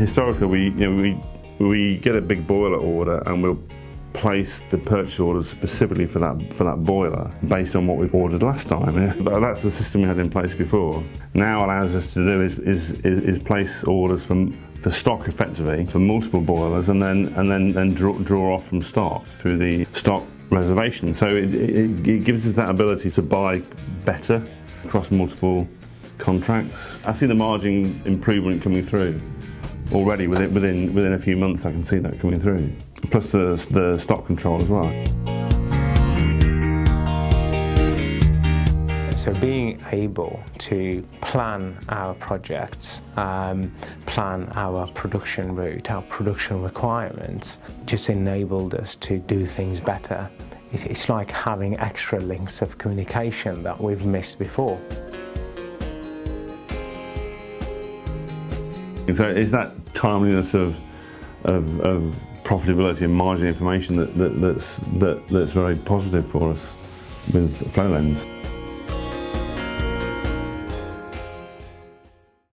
Historically, we get a big boiler order and we'll place the purchase orders specifically for that boiler based on what we've ordered last time. Yeah? That's the system we had in place before. Now allows us to do is place orders for stock effectively for multiple boilers and then draw off from stock through the stock reservation. So it gives us that ability to buy better across multiple contracts. I see the margin improvement coming through already within a few months. I can see that coming through, plus the stock control as well. So being able to plan our projects, plan our production route, our production requirements, just enabled us to do things better. It's like having extra links of communication that we've missed before. So it's that timeliness of profitability and margin information that's very positive for us with Flowlens.